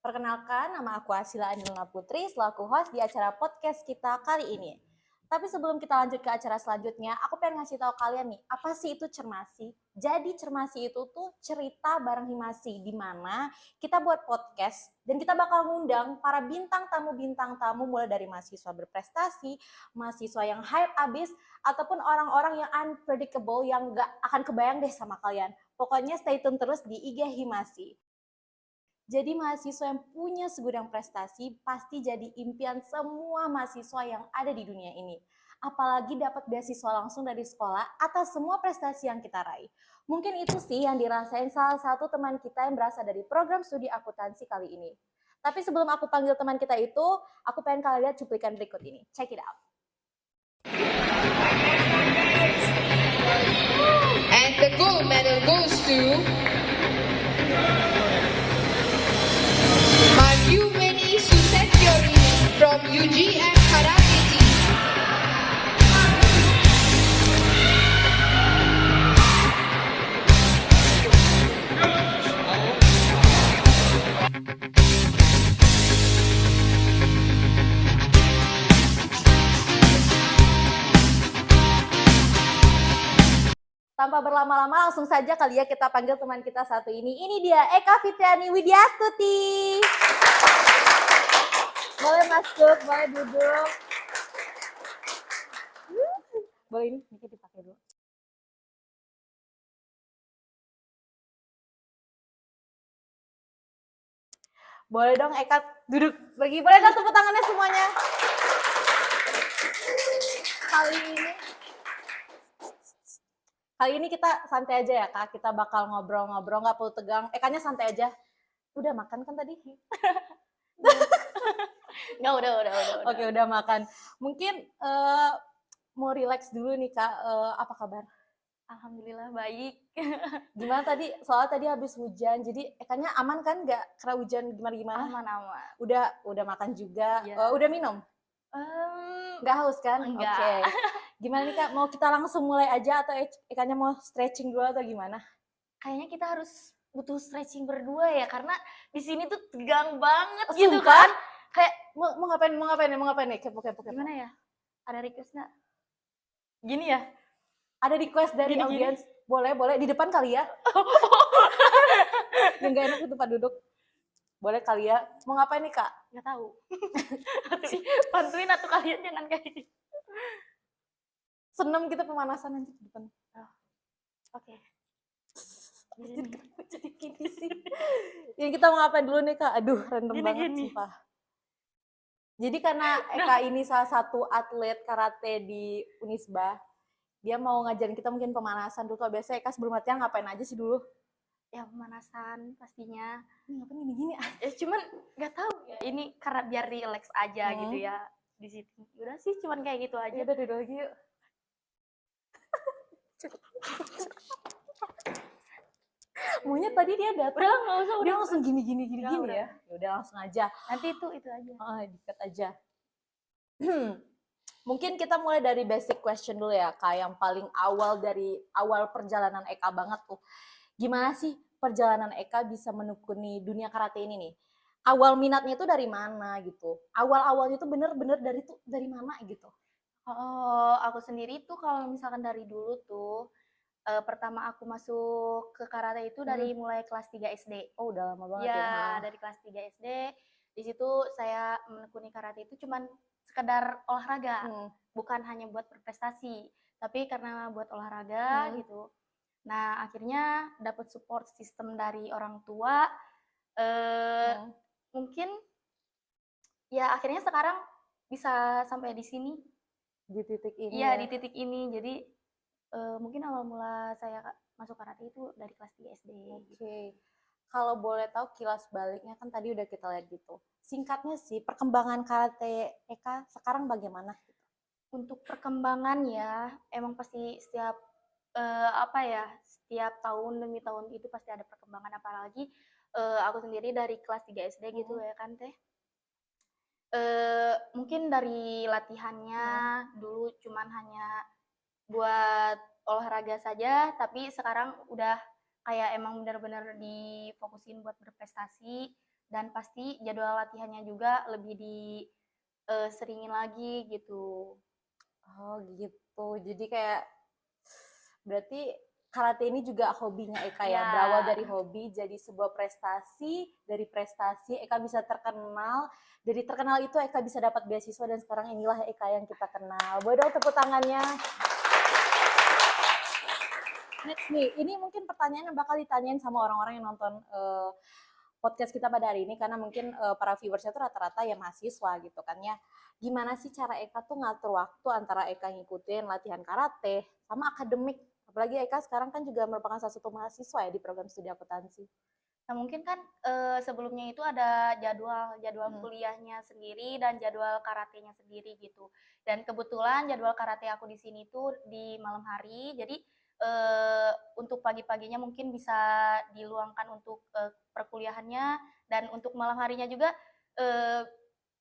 Perkenalkan, nama aku Asila Anilna Putri, selaku host di acara podcast kita kali ini. Tapi sebelum kita lanjut ke acara selanjutnya, aku pengen ngasih tahu kalian nih, apa sih itu Cermasi? Jadi Cermasi itu tuh cerita bareng Himasi, di mana kita buat podcast dan kita bakal ngundang para bintang tamu mulai dari mahasiswa berprestasi, mahasiswa yang hype abis, ataupun orang-orang yang unpredictable yang gak akan kebayang deh sama kalian. Pokoknya stay tune terus di IG Himasi. Jadi mahasiswa yang punya segudang prestasi pasti jadi impian semua mahasiswa yang ada di dunia ini. Apalagi dapat beasiswa langsung dari sekolah atas semua prestasi yang kita raih. Mungkin itu sih yang dirasain salah satu teman kita yang berasal dari program studi akuntansi kali ini. Tapi sebelum aku panggil teman kita itu, aku pengen kalian lihat cuplikan berikut ini. Check it out. And the gold medal goes to Manjumeni Susetyori from UGM Karate Team. Tanpa berlama-lama langsung saja kali ya kita panggil teman kita satu ini. Ini dia Eka Fitriani Widyastuti. Boleh masuk, boleh duduk. Boleh ini dikit dipakai dulu. Boleh dong Eka duduk. Boleh dong tepuk tangannya semuanya. Kali ini kita santai aja ya Kak, kita bakal ngobrol-ngobrol, nggak perlu tegang. Ekanya santai aja. Udah makan kan tadi? Nggak, udah. Oke, udah makan. Mungkin mau relax dulu nih Kak, apa kabar? Alhamdulillah baik. Gimana tadi? Soalnya tadi habis hujan, jadi Ekanya aman kan? Nggak kena hujan gimana-gimana? Aman. Udah makan juga? Ya. Udah minum? Nggak haus kan? Enggak. Oke. Gimana nih Kak, mau kita langsung mulai aja atau Ekanya mau stretching dulu atau gimana? Kayaknya kita harus butuh stretching berdua ya, karena di sini tuh tegang banget Oh, gitu sumpah? kan. Kayak Mau ngapain nih? Kepo. gimana ya? Ada request nggak? Gini ya? Ada request dari Gini. audiens? Boleh. Di depan kali ya? Yang gak enak di tempat duduk. Boleh kali ya? Mau ngapain nih Kak? Nggak tahu. Bantuin atau kalian jangan kayak gitu. Seneng kita pemanasan nanti di depan. Oke. Jadi gini sih. Yang kita mau ngapain dulu nih Kak? Aduh, random banget sumpah. Jadi karena Eka ini salah satu atlet karate di Unisba, dia mau ngajarin kita mungkin pemanasan dulu. Kalau biasa Eka sebelum latihan ngapain aja sih dulu? Ya pemanasan pastinya. Ini ngapain gini-gini? Ya cuman nggak tahu ya. Ini karena biar relax aja gitu ya di situ. Udah sih cuman kayak gitu aja. Ya udah duduk lagi yuk. Maunya tadi dia datang. Udah nggak usah. Dia langsung gini Udah. ya. Ya udah langsung aja. Nanti itu aja. Dikat aja. Mungkin kita mulai dari basic question dulu ya Kak, yang paling awal dari awal perjalanan Eka banget tuh. Gimana sih perjalanan Eka bisa menekuni dunia karate ini nih? Awal minatnya itu dari mana gitu? Awal-awalnya tuh bener-bener dari mana gitu? Oh, aku sendiri tuh kalau misalkan dari dulu tuh pertama aku masuk ke karate itu dari mulai kelas 3 SD. Oh, udah lama banget ya. Ya, dari kelas 3 SD. Di situ saya menekuni karate itu cuman sekedar olahraga, bukan hanya buat berprestasi, tapi karena buat olahraga gitu. Nah, akhirnya dapat support system dari orang tua. Mungkin ya akhirnya sekarang bisa sampai di sini. Di titik ini. Iya, di titik ini. Jadi mungkin awal mula saya masuk karate itu dari kelas 3 SD. Oke. Kalau boleh tahu kilas baliknya kan tadi udah kita lihat gitu. Singkatnya sih perkembangan karate Eka sekarang bagaimana? Untuk perkembangan ya, emang pasti setiap setiap tahun demi tahun itu pasti ada perkembangan, apalagi aku sendiri dari kelas 3 SD gitu ya kan Teh. Mungkin dari latihannya dulu cuman hanya buat olahraga saja, tapi sekarang udah kayak emang benar-benar difokusin buat berprestasi. dan pasti jadwal latihannya juga lebih seringin lagi gitu. Oh gitu. Jadi kayak berarti karate ini juga hobinya Eka ya. Ya. Berawal dari hobi jadi sebuah prestasi, dari prestasi Eka bisa terkenal, dari terkenal itu Eka bisa dapat beasiswa dan sekarang inilah Eka yang kita kenal. Boleh dong tepuk tangannya. Next nih, ini mungkin pertanyaan yang bakal ditanyain sama orang-orang yang nonton podcast kita pada hari ini karena mungkin para viewersnya tuh rata-rata ya mahasiswa gitu kan ya. Gimana sih cara Eka tuh ngatur waktu antara Eka ngikutin latihan karate sama akademik? Apalagi Eka sekarang kan juga merupakan salah satu mahasiswa ya di program studi akuntansi. Nah, mungkin kan sebelumnya itu ada jadwal kuliahnya sendiri dan jadwal karatenya sendiri gitu. Dan kebetulan jadwal karate aku di sini tuh di malam hari, jadi untuk pagi-paginya mungkin bisa diluangkan untuk perkuliahannya, dan untuk malam harinya juga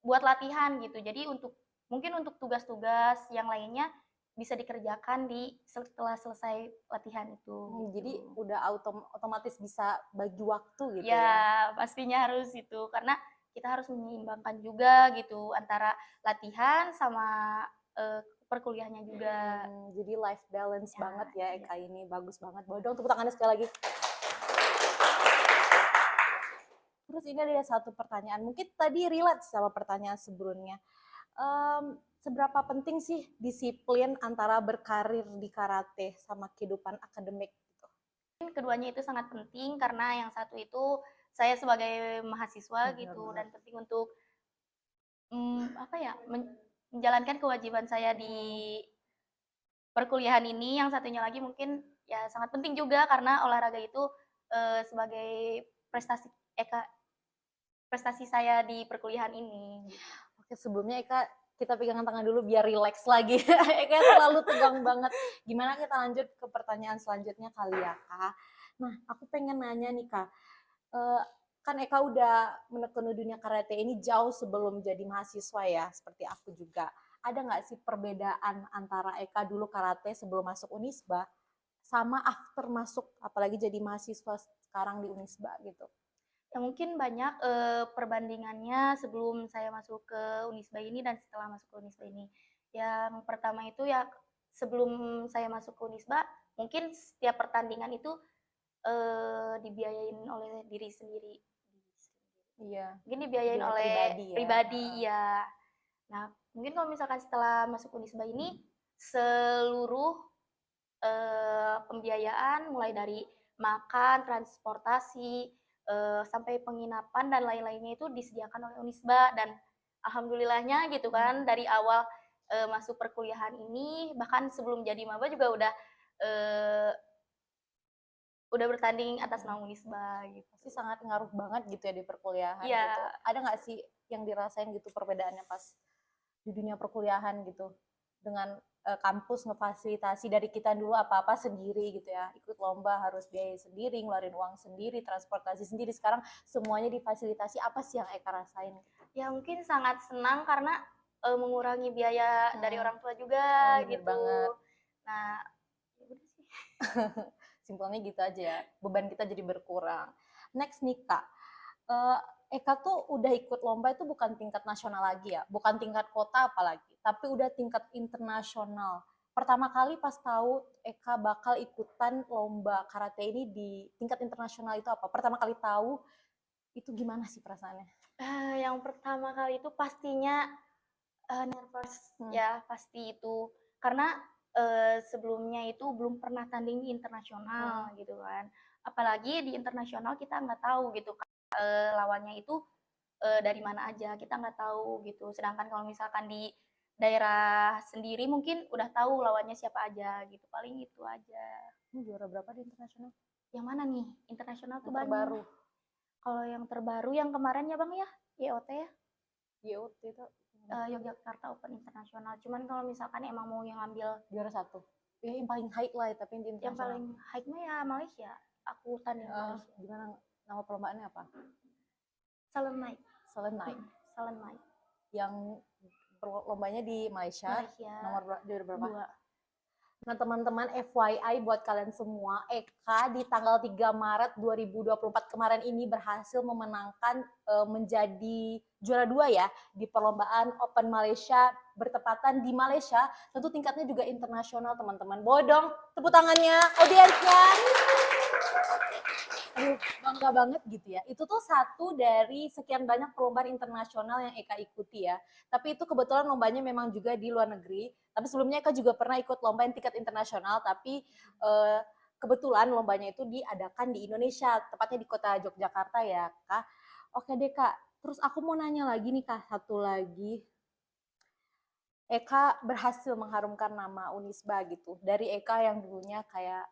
buat latihan gitu. Jadi mungkin untuk tugas-tugas yang lainnya bisa dikerjakan setelah selesai latihan itu. Jadi gitu. udah otomatis bisa bagi waktu gitu Ya, ya. pastinya harus itu, karena kita harus menyeimbangkan juga gitu antara latihan sama perkuliahnya juga. Jadi life balance Ya, banget ya iya. Eka ini, bagus banget. Boleh dong tepuk tangannya sekali lagi. Terus ini ada satu pertanyaan, mungkin tadi relate sama pertanyaan sebelumnya. Seberapa penting sih disiplin antara berkarir di karate sama kehidupan akademik gitu? Keduanya itu sangat penting karena yang satu itu saya sebagai mahasiswa gitu, Benar-benar. dan penting untuk menjalankan kewajiban saya di perkuliahan ini. Yang satunya lagi mungkin ya sangat penting juga karena olahraga itu sebagai prestasi saya di perkuliahan ini. Oke, sebelumnya Eka kita pegangan tangan dulu biar rileks lagi. Eka selalu tegang banget. Gimana kita lanjut ke pertanyaan selanjutnya kali ya, Kak? Nah, aku pengen nanya nih, Kak. Kan Eka udah menekuni dunia karate ini jauh sebelum jadi mahasiswa ya, seperti aku juga. Ada nggak sih perbedaan antara Eka dulu karate sebelum masuk Unisba sama after masuk, apalagi jadi mahasiswa sekarang di Unisba gitu? Ya mungkin banyak perbandingannya sebelum saya masuk ke Unisba ini dan setelah masuk ke Unisba ini. Yang pertama itu ya, sebelum saya masuk ke Unisba, mungkin setiap pertandingan itu dibiayain oleh diri sendiri. Iya, Mungkin dibiayain biaya oleh pribadi ya. pribadi ya. Nah, mungkin kalau misalkan setelah masuk Unisba ini, seluruh pembiayaan mulai dari makan, transportasi, sampai penginapan dan lain-lainnya itu disediakan oleh Unisba. Dan alhamdulillahnya gitu kan, dari awal masuk perkuliahan ini, bahkan sebelum jadi maba juga udah bertanding atas nama Unisba gitu. Pasti sangat ngaruh banget gitu ya di perkuliahan Iya. gitu. Ada nggak sih yang dirasain gitu perbedaannya pas di dunia perkuliahan gitu dengan kampus ngefasilitasi dari kita dulu apa-apa sendiri gitu ya, ikut lomba harus biaya sendiri, ngeluarin uang sendiri, transportasi sendiri, sekarang semuanya difasilitasi. Apa sih yang Eka rasain? Ya mungkin sangat senang karena mengurangi biaya dari orang tua juga Bener gitu. banget. Nah, ya udah sih. Simpelnya gitu aja ya, beban kita jadi berkurang. Next nih Kak, Eka tuh udah ikut lomba itu bukan tingkat nasional lagi ya, bukan tingkat kota apalagi, tapi udah tingkat internasional. Pertama kali pas tahu Eka bakal ikutan lomba karate ini di tingkat internasional itu apa? Pertama kali tahu itu gimana sih perasaannya? Yang pertama kali itu pastinya nervous ya, pasti itu. Karena sebelumnya itu belum pernah tanding di internasional gitu kan. Apalagi di internasional kita nggak tahu gitu kan lawannya itu dari mana aja, kita nggak tahu gitu. Sedangkan kalau misalkan di daerah sendiri mungkin udah tahu lawannya siapa aja gitu. Paling itu aja. Ini juara berapa di internasional? Yang mana nih? Internasional tuh Yang banyak. terbaru. Kalau yang terbaru yang kemarin ya Bang ya, YOT ya. YOT itu Yogyakarta Open Internasional. Cuman kalau misalkan emang mau yang ambil juara satu. Ya, yang paling high lah, tapi di yang internasional. paling high mah ya Malaysia. Aku tanding Malaysia. Gimana nama perlombaannya apa? Silent Night. Silent Night. Silent Night. Yang lombanya di Malaysia. Malaysia. Nomor juara berapa? 2. Nah teman-teman, FYI buat kalian semua, Eka di tanggal 3 Maret 2024 kemarin ini berhasil memenangkan menjadi juara 2 ya di perlombaan Open Malaysia, bertepatan di Malaysia, tentu tingkatnya juga internasional teman-teman. Boleh dong tepuk tangannya audiensnya. Aduh, bangga banget gitu ya. Itu tuh satu dari sekian banyak perlombaan internasional yang Eka ikuti ya. Tapi itu kebetulan lombanya memang juga di luar negeri. Tapi sebelumnya Eka juga pernah ikut lomba yang tingkat internasional, tapi kebetulan lombanya itu diadakan di Indonesia, tepatnya di kota Yogyakarta ya, Kak. Oke deh, Kak. Terus aku mau nanya lagi nih, Kak, satu lagi. Eka berhasil mengharumkan nama Unisba gitu. Dari Eka yang dulunya kayak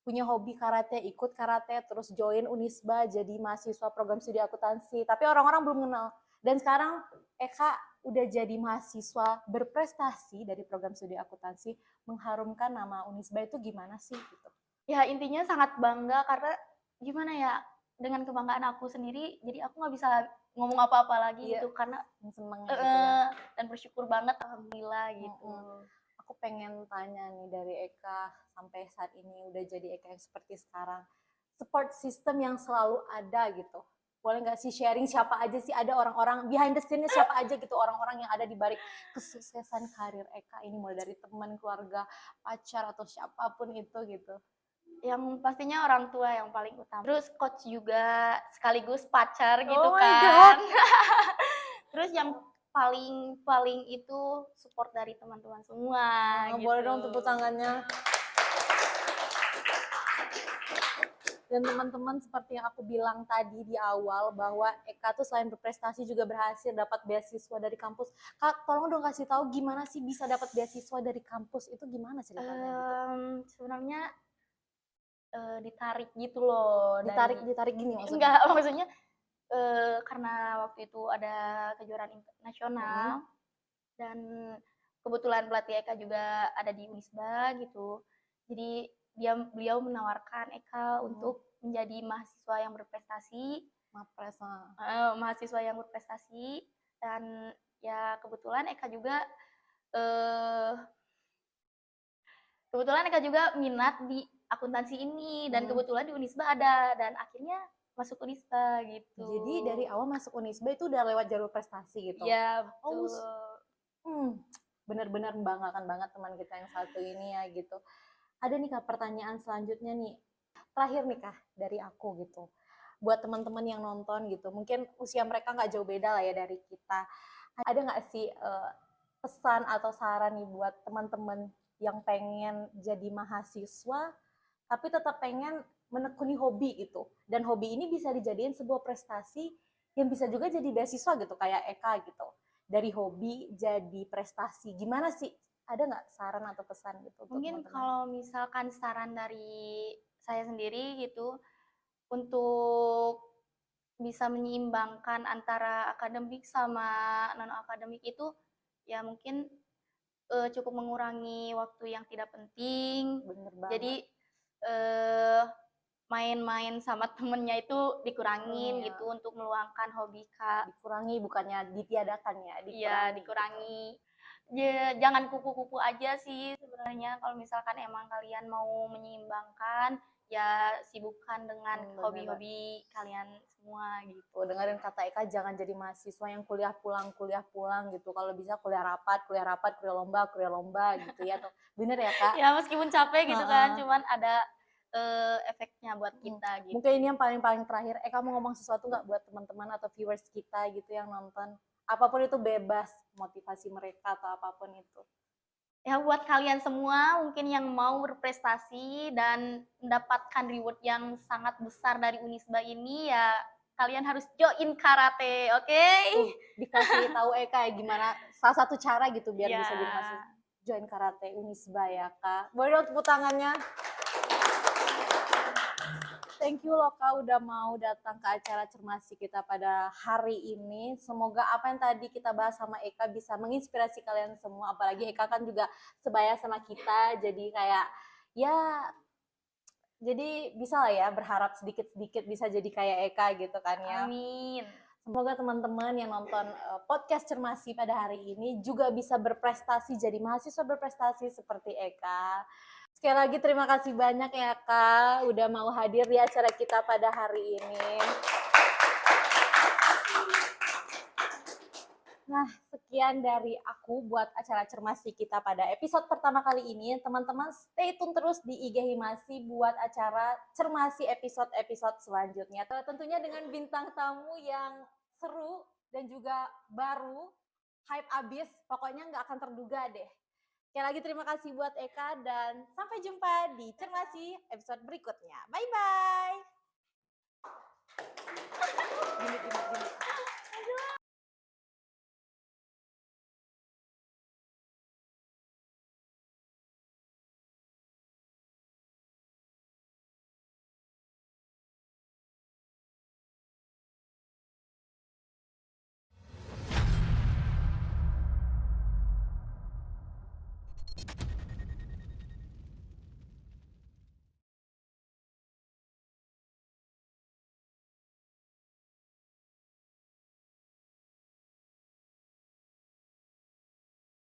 punya hobi karate, ikut karate, terus join Unisba jadi mahasiswa program studi akuntansi. Tapi orang-orang belum kenal. Dan sekarang Eka udah jadi mahasiswa berprestasi dari program studi akuntansi, mengharumkan nama Unisba itu gimana sih gitu? Ya intinya sangat bangga karena gimana ya, dengan kebanggaan aku sendiri, jadi aku nggak bisa ngomong apa-apa lagi Iya, gitu karena seneng gitu ya. dan bersyukur banget alhamdulillah gitu. Aku pengen tanya nih dari Eka sampai saat ini udah jadi Eka yang seperti sekarang. Support system yang selalu ada gitu. Boleh nggak sih sharing siapa aja sih, ada orang-orang behind the scene-nya siapa aja gitu, orang-orang yang ada di balik kesuksesan karir Eka ini, mulai dari teman, keluarga, pacar atau siapapun itu gitu. Yang pastinya orang tua yang paling utama. Terus coach juga sekaligus pacar gitu Oh my kan. Terus yang paling itu support dari teman-teman semua gitu. Boleh dong tepuk tangannya. Dan teman-teman, seperti yang aku bilang tadi di awal, bahwa Eka tuh selain berprestasi juga berhasil dapat beasiswa dari kampus. Kak, tolong dong kasih tahu gimana sih bisa dapat beasiswa dari kampus, itu gimana ceritanya gitu? Sebenarnya ditarik gitu loh Ditarik gini maksudnya? enggak, maksudnya karena waktu itu ada kejuaraan internasional dan kebetulan pelatih Eka juga ada di Unisba gitu. Jadi beliau menawarkan Eka untuk menjadi mahasiswa yang berprestasi, Mapres. mahasiswa yang berprestasi, dan ya kebetulan Eka juga minat di akuntansi ini dan kebetulan di Unisba ada dan akhirnya masuk Unisba gitu. Jadi dari awal masuk Unisba itu udah lewat jalur prestasi gitu? Iya Oh, betul. benar-benar membanggakan banget teman kita yang satu ini ya gitu. Ada nih Kak pertanyaan selanjutnya nih. Terakhir nih Kak dari aku gitu. Buat teman-teman yang nonton gitu, mungkin usia mereka nggak jauh beda lah ya dari kita. Ada nggak sih pesan atau saran nih buat teman-teman yang pengen jadi mahasiswa tapi tetap pengen menekuni hobi gitu, dan hobi ini bisa dijadiin sebuah prestasi yang bisa juga jadi beasiswa gitu kayak Eka gitu, dari hobi jadi prestasi, gimana sih, ada nggak saran atau pesan gitu untuk Mungkin teman-teman? kalau misalkan saran dari saya sendiri gitu, untuk bisa menyeimbangkan antara akademik sama non akademik itu ya mungkin cukup mengurangi waktu yang tidak penting. Bener banget. Jadi main-main sama temennya itu dikurangin Iya. gitu untuk meluangkan hobi Kak. Dikurangi bukannya ditiadakan ya, Iya, dikurangi. Ya, jangan kupu-kupu aja sih sebenarnya kalau misalkan emang kalian mau menyeimbangkan, ya sibukkan dengan hobi-hobi kalian semua gitu. Tuh, dengerin kata Eka, jangan jadi mahasiswa yang kuliah pulang gitu. Kalau bisa kuliah rapat, kuliah lomba gitu ya. Tuh. Bener ya Kak? Ya meskipun capek gitu kan, cuman ada efeknya buat kita gitu. Mungkin ini yang paling terakhir, Eka mau ngomong sesuatu nggak buat teman-teman atau viewers kita gitu yang nonton? Apapun itu bebas, motivasi mereka atau apapun itu. Ya buat kalian semua mungkin yang mau berprestasi dan mendapatkan reward yang sangat besar dari Unisba ini, ya kalian harus join karate, oke? Tuh, dikasih tahu Eka ya gimana salah satu cara gitu biar Ya. bisa jadi mahasiswa. Join karate Unisba ya Kak. Boleh dong tepuk tangannya. Thank you loh Kak udah mau datang ke acara Cermasi kita pada hari ini. Semoga apa yang tadi kita bahas sama Eka bisa menginspirasi kalian semua. Apalagi Eka kan juga sebaya sama kita. Jadi kayak ya jadi bisa lah ya berharap sedikit-sedikit bisa jadi kayak Eka gitu kan ya. Amin. Semoga teman-teman yang nonton podcast Cermasi pada hari ini juga bisa berprestasi jadi mahasiswa berprestasi seperti Eka. Sekali lagi terima kasih banyak ya Kak udah mau hadir di acara kita pada hari ini. Nah, sekian dari aku buat acara Cermasi kita pada episode pertama kali ini. Teman-teman stay tune terus di IG Himasi buat acara Cermasi episode-episode selanjutnya. Tentunya dengan bintang tamu yang seru dan juga baru, hype abis, pokoknya nggak akan terduga deh. Sekali lagi terima kasih buat Eka dan sampai jumpa di Cermasi episode berikutnya. Bye-bye!